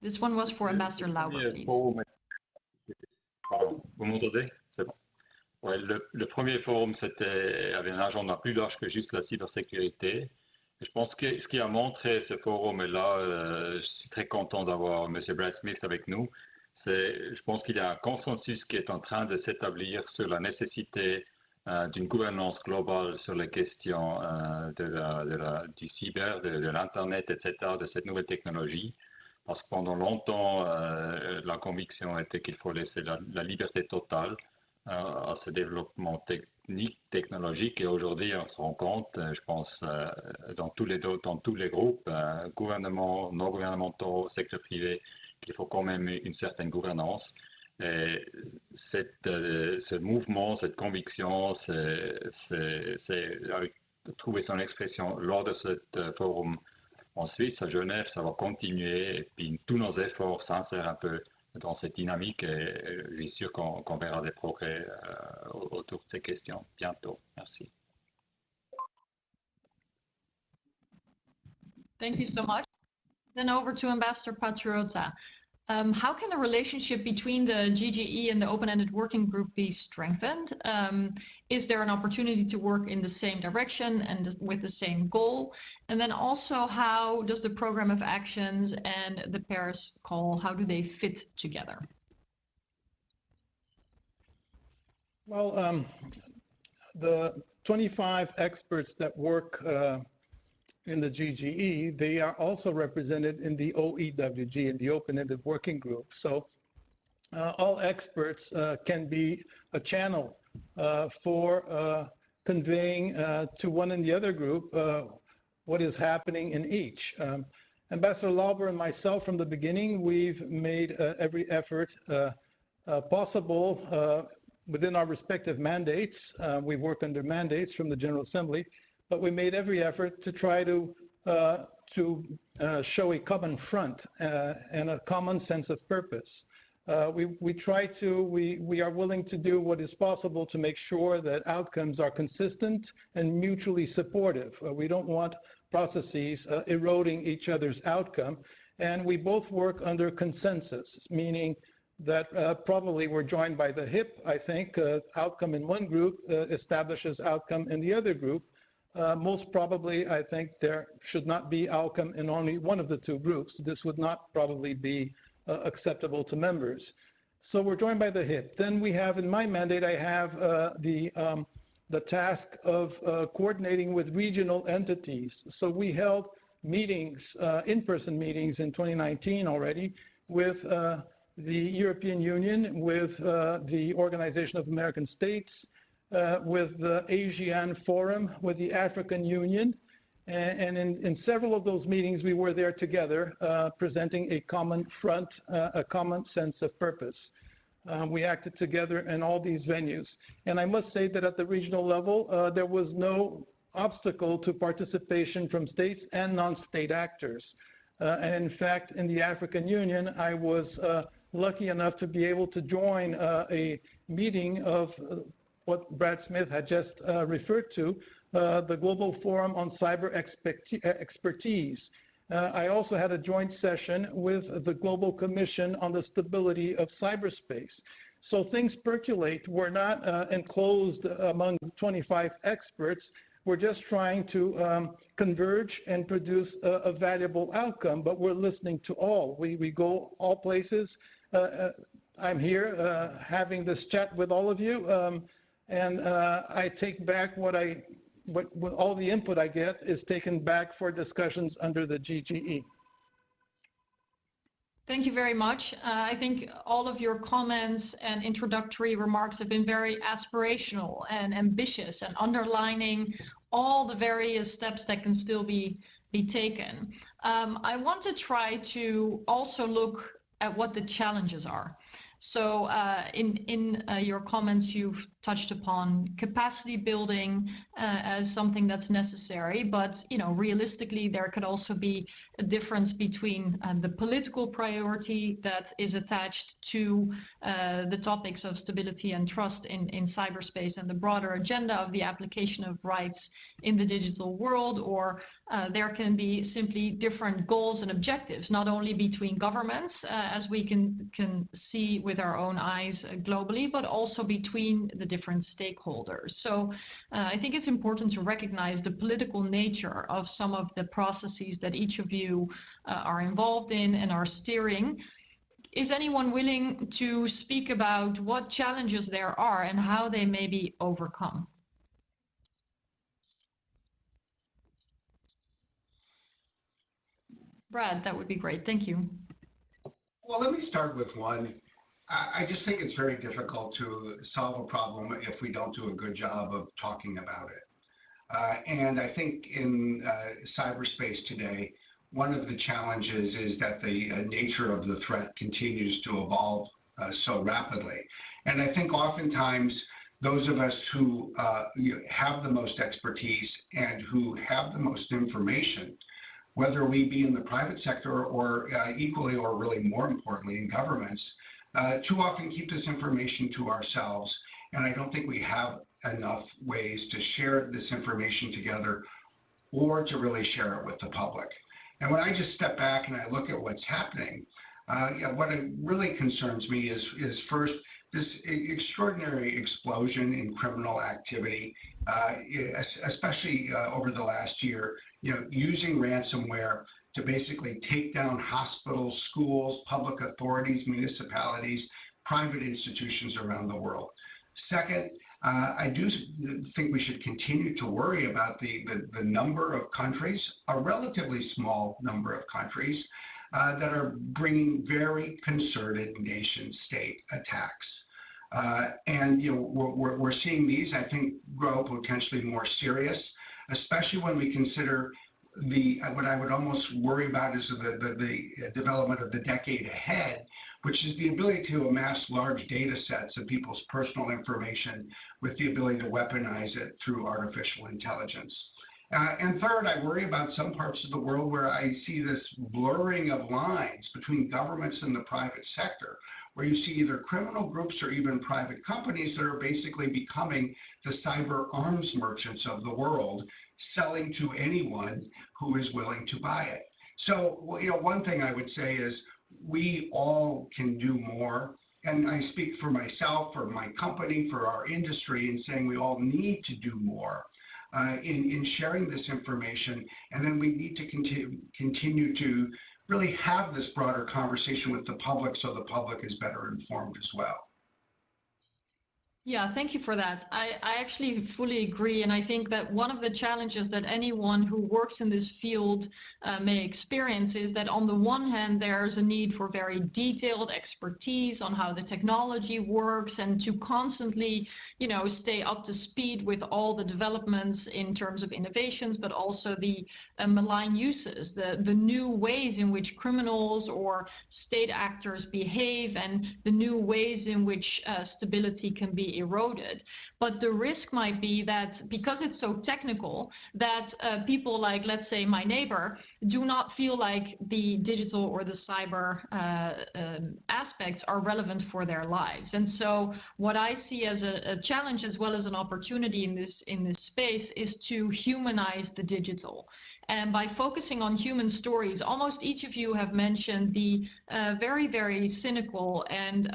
This one was for Ambassador Lauber, please. Pardon, vous m'entendez? C'est bon. Ouais, le premier forum avait un agenda plus large que juste la cybersécurité. Je pense que ce qui a montré ce forum, et là, je suis très content d'avoir M. Brad Smith avec nous, je pense qu'il y a un consensus qui est en train de s'établir sur la nécessité d'une gouvernance globale sur les questions du cyber, de l'Internet, etc., de cette nouvelle technologie. Parce que pendant longtemps, la conviction était qu'il faut laisser la liberté totale à ce développement technologique. Et aujourd'hui, on se rend compte, je pense, dans tous les groupes, gouvernements, non gouvernementaux, secteur privé, qu'il faut quand même une certaine gouvernance. Et ce mouvement, cette conviction, a trouvé son expression lors de ce forum en Suisse, à Genève. Ça va continuer, et puis tous nos efforts s'insèrent un peu dans cette dynamique, et je suis sûr qu'on verra des progrès autour de ces questions bientôt. Merci. Thank you so much. Then over to Ambassador Patriota. How can the relationship between the GGE and the open-ended working group be strengthened? Is there an opportunity to work in the same direction and with the same goal? And then also, how does the program of actions and the Paris call, how do they fit together? Well, the 25 experts that work in the GGE, they are also represented in the OEWG, in the open-ended working group. So all experts can be a channel for conveying to one and the other group what is happening in each. Ambassador Lauber and myself, from the beginning, we've made every effort possible within our respective mandates. We work under mandates from the General Assembly, but we made every effort to try to show a common front and a common sense of purpose. We are willing to do what is possible to make sure that outcomes are consistent and mutually supportive. We don't want processes eroding each other's outcome. And we both work under consensus, meaning that probably we're joined by the hip. I think outcome in one group establishes outcome in the other group. Most probably, I think there should not be outcome in only one of the two groups. This would not probably be acceptable to members. So we're joined by the hip. Then we have, in my mandate, I have the task of coordinating with regional entities. So we held meetings, in-person meetings in 2019 already with the European Union, with the Organization of American States, with the ASEAN Forum, with the African Union. And in several of those meetings, we were there together, presenting a common front, a common sense of purpose. We acted together in all these venues. And I must say that at the regional level, there was no obstacle to participation from states and non-state actors. And in fact, in the African Union, I was lucky enough to be able to join a meeting of what Brad Smith had just referred to, the Global Forum on Cyber Expertise. I also had a joint session with the Global Commission on the Stability of Cyberspace. So things percolate. We're not enclosed among 25 experts. We're just trying to converge and produce a valuable outcome, but we're listening to all. We go all places. I'm here having this chat with all of you, and I take back what all the input I get is taken back for discussions under the GGE. Thank you very much. I think all of your comments and introductory remarks have been very aspirational and ambitious and underlining all the various steps that can still be taken. I want to try to also look at what the challenges are. So in your comments, you've touched upon capacity building as something that's necessary, but realistically, there could also be a difference between the political priority that is attached to the topics of stability and trust in cyberspace and the broader agenda of the application of rights in the digital world, or there can be simply different goals and objectives, not only between governments, as we can see with our own eyes globally, but also between the different stakeholders. So I think it's important to recognize the political nature of some of the processes that each of you are involved in and are steering. Is anyone willing to speak about what challenges there are and how they may be overcome? Brad, that would be great. Thank you. Well, let me start with one. I just think it's very difficult to solve a problem if we don't do a good job of talking about it. And I think in cyberspace today, one of the challenges is that the nature of the threat continues to evolve so rapidly. And I think oftentimes those of us who have the most expertise and who have the most information, whether we be in the private sector or equally or really more importantly in governments, too often keep this information to ourselves. And I don't think we have enough ways to share this information together or to really share it with the public. And when I just step back and I look at what's happening, what really concerns me is first, this extraordinary explosion in criminal activity, especially over the last year, using ransomware to basically take down hospitals, schools, public authorities, municipalities, private institutions around the world. Second, I do think we should continue to worry about the number of countries, a relatively small number of countries, that are bringing very concerted nation-state attacks. And we're seeing these, I think, grow potentially more serious, especially when we consider what I would almost worry about is the development of the decade ahead, which is the ability to amass large data sets of people's personal information with the ability to weaponize it through artificial intelligence. And third, I worry about some parts of the world where I see this blurring of lines between governments and the private sector, where you see either criminal groups or even private companies that are basically becoming the cyber arms merchants of the world, selling to anyone who is willing to buy it. So, one thing I would say is we all can do more. And I speak for myself, for my company, for our industry, in saying we all need to do more in sharing this information. And then we need to continue to really have this broader conversation with the public so the public is better informed as well. Yeah, thank you for that. I actually fully agree. And I think that one of the challenges that anyone who works in this field may experience is that on the one hand, there's a need for very detailed expertise on how the technology works and to constantly, stay up to speed with all the developments in terms of innovations, but also the malign uses, the new ways in which criminals or state actors behave and the new ways in which stability can be eroded. But the risk might be that because it's so technical that people like, let's say, my neighbor do not feel like the digital or the cyber aspects are relevant for their lives. And so what I see as a challenge as well as an opportunity in this space is to humanize the digital. And by focusing on human stories, almost each of you have mentioned the very, very cynical and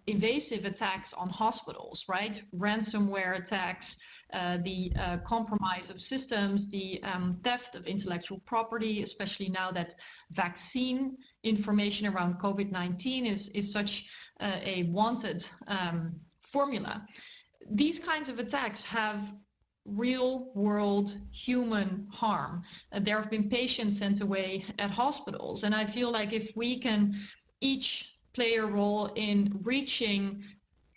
invasive attacks on hospitals, right? Ransomware attacks, the compromise of systems, the theft of intellectual property, especially now that vaccine information around COVID-19 is such a wanted formula. These kinds of attacks have real world human harm. There have been patients sent away at hospitals. And I feel like if we can each play a role in reaching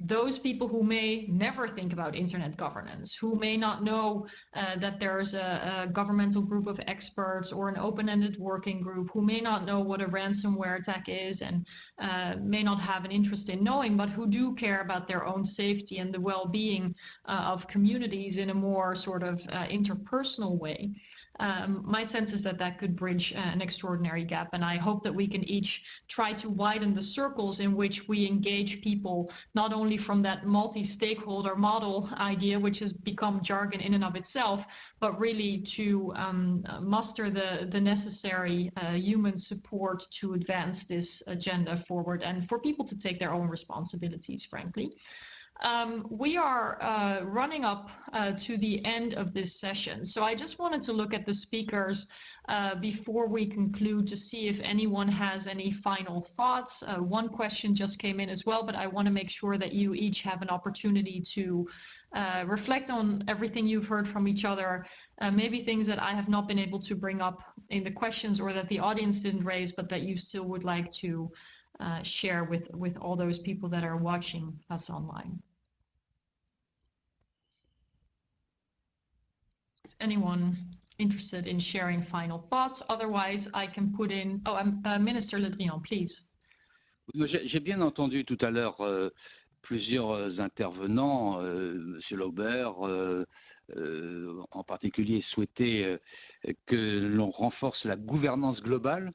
those people who may never think about internet governance, who may not know that there's a governmental group of experts or an open-ended working group, who may not know what a ransomware attack is and may not have an interest in knowing, but who do care about their own safety and the well-being of communities in a more sort of interpersonal way. My sense is that that could bridge an extraordinary gap, and I hope that we can each try to widen the circles in which we engage people, not only from that multi-stakeholder model idea, which has become jargon in and of itself, but really to muster the necessary human support to advance this agenda forward and for people to take their own responsibilities, frankly. We are running up to the end of this session. So I just wanted to look at the speakers before we conclude to see if anyone has any final thoughts. One question just came in as well, but I want to make sure that you each have an opportunity to reflect on everything you've heard from each other, maybe things that I have not been able to bring up in the questions or that the audience didn't raise, but that you still would like to share with all those people that are watching us online. Is anyone interested in sharing final thoughts? Otherwise, I can put in... Oh, Minister Le Drian, please. J'ai bien entendu tout à l'heure plusieurs intervenants, M. Laubert, en particulier souhaiter que l'on renforce la gouvernance globale.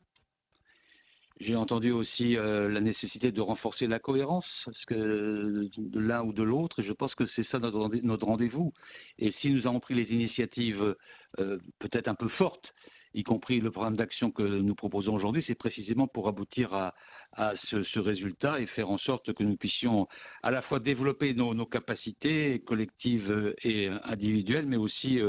J'ai entendu aussi la nécessité de renforcer la cohérence de l'un ou de l'autre, et je pense que c'est ça notre rendez-vous. Et si nous avons pris les initiatives peut-être un peu fortes, y compris le programme d'action que nous proposons aujourd'hui, c'est précisément pour aboutir à ce résultat et faire en sorte que nous puissions à la fois développer nos capacités collectives et individuelles, mais aussi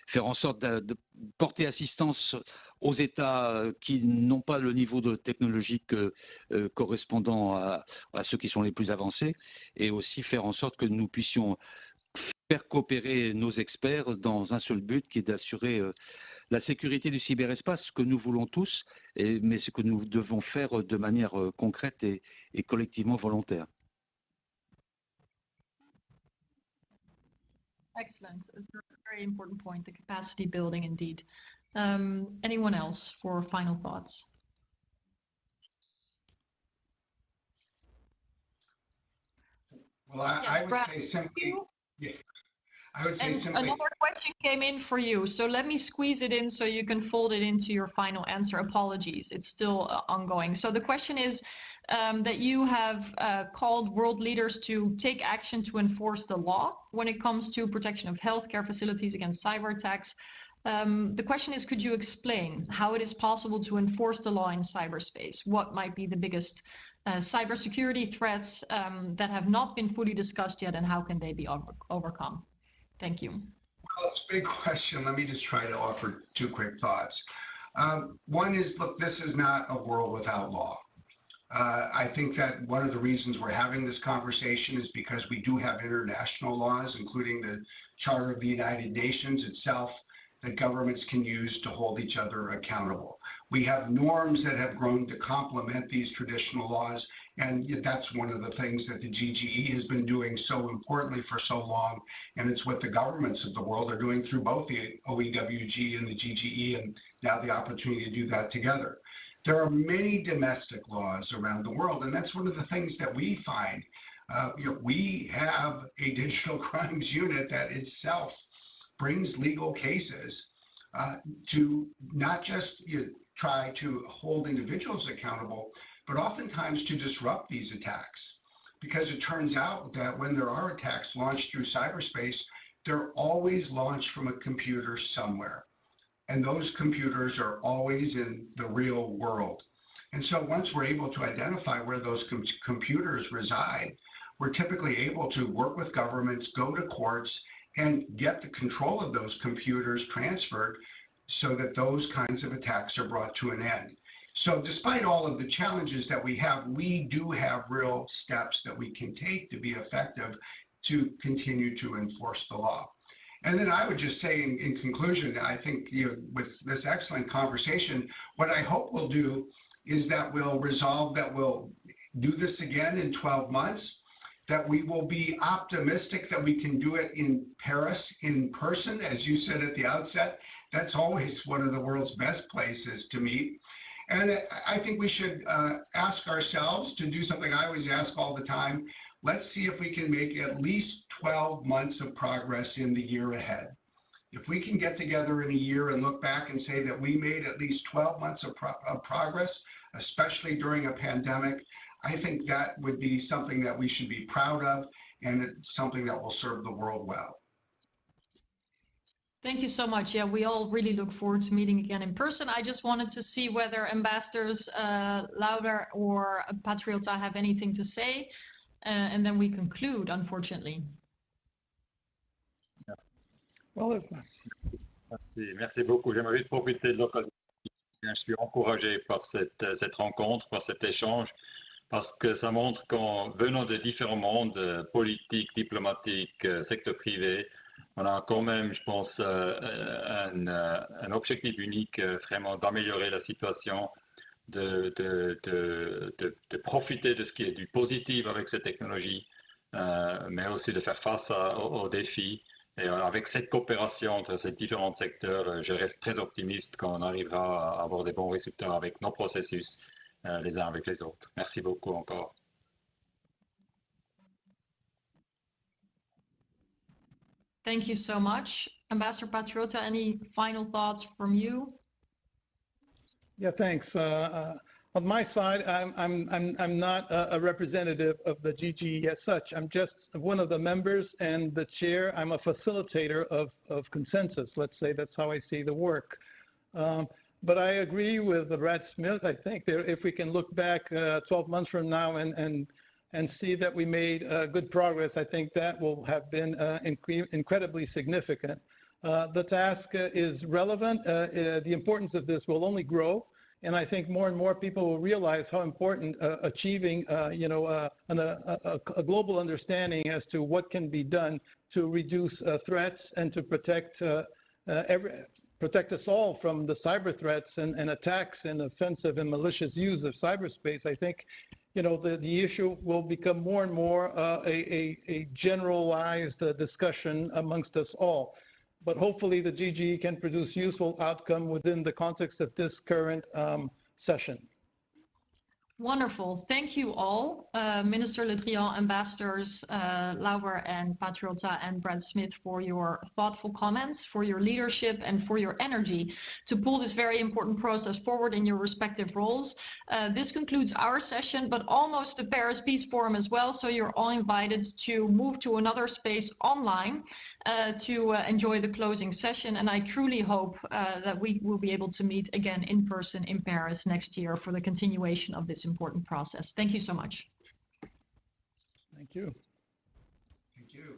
faire en sorte de porter assistance aux États qui n'ont pas le niveau de technologique correspondant à ceux qui sont les plus avancés, et aussi faire en sorte que nous puissions faire coopérer nos experts dans un seul but, qui est d'assurer la sécurité du cyberespace, ce que nous voulons tous, mais ce que nous devons faire de manière concrète et collectivement volontaire. Excellent. A very important point, the capacity building indeed. Anyone else for final thoughts? Well, I Yes, would Brad, say simply, you. yeah, I would say And simply, another question came in for you, so let me squeeze it in so you can fold it into your final answer. Apologies, it's still ongoing. So the question is that you have called world leaders to take action to enforce the law when it comes to protection of healthcare facilities against cyber attacks. The question is, could you explain how it is possible to enforce the law in cyberspace? What might be the biggest cybersecurity threats that have not been fully discussed yet, and how can they be overcome? Thank you. well, it's a big question. Let me just try to offer two quick thoughts. One is, look, this is not a world without law. I think that one of the reasons we're having this conversation is because we do have international laws, including the Charter of the United Nations itself, that governments can use to hold each other accountable. We have norms that have grown to complement these traditional laws, and that's one of the things that the GGE has been doing so importantly for so long, and it's what the governments of the world are doing through both the OEWG and the GGE, and now the opportunity to do that together. There are many domestic laws around the world, and that's one of the things that we find. We have a digital crimes unit that itself brings legal cases to not just try to hold individuals accountable, but oftentimes to disrupt these attacks. Because it turns out that when there are attacks launched through cyberspace, they're always launched from a computer somewhere. And those computers are always in the real world. And so once we're able to identify where those computers reside, we're typically able to work with governments, go to courts, and get the control of those computers transferred so that those kinds of attacks are brought to an end. So despite all of the challenges that we do have real steps that we can take to be effective to continue to enforce the law. And then I would just say in conclusion, I think with this excellent conversation, what I hope we'll do is that we'll resolve that we'll do this again in 12 months, that we will be optimistic that we can do it in Paris in person, as you said at the outset. That's always one of the world's best places to meet. And I think we should ask ourselves to do something I always ask all the time. Let's see if we can make at least 12 months of progress in the year ahead. If we can get together in a year and look back and say that we made at least 12 months of progress, especially during a pandemic, I think that would be something that we should be proud of, and it's something that will serve the world well. Thank you so much. Yeah, we all really look forward to meeting again in person. I just wanted to see whether Ambassadors Lauder or Patriota have anything to say, and then we conclude, unfortunately. Well, Merci beaucoup. J'aimerais juste profiter de l'occasion. Je suis encouragé par cette rencontre, par cet échange, parce que ça montre qu'en venant de différents mondes, politiques, diplomatiques, secteur privé, on a quand même, je pense, un objectif unique, vraiment d'améliorer la situation, de profiter de ce qui est du positif avec cette technologie, mais aussi de faire face aux défis. Et avec cette coopération entre ces différents secteurs, je reste très optimiste qu'on arrivera à avoir des bons résultats avec nos processus, les uns avec les autres. Merci beaucoup encore. Thank you so much. Ambassador Patriota, any final thoughts from you? yeah, thanks. On my side, I'm not a representative of the GGE as such. I'm just one of the members and the chair. I'm a facilitator of consensus. Let's say that's how I see the work. But I agree with Brad Smith. I think that if we can look back 12 months from now and see that we made good progress, I think that will have been incredibly significant. The task is relevant. The importance of this will only grow. And I think more and more people will realize how important achieving, a global understanding as to what can be done to reduce threats and to protect us all from the cyber threats and attacks and offensive and malicious use of cyberspace. I think, the issue will become more and more a generalized discussion amongst us all. But hopefully the GGE can produce useful outcome within the context of this current session. Wonderful. Thank you all, Minister Le Drian, Ambassadors Lauber and Patriota and Brad Smith, for your thoughtful comments, for your leadership, and for your energy to pull this very important process forward in your respective roles. This concludes our session, but almost the Paris Peace Forum as well. So you're all invited to move to another space online to enjoy the closing session. And I truly hope that we will be able to meet again in person in Paris next year for the continuation of this important process. Thank you so much. Thank you. Thank you.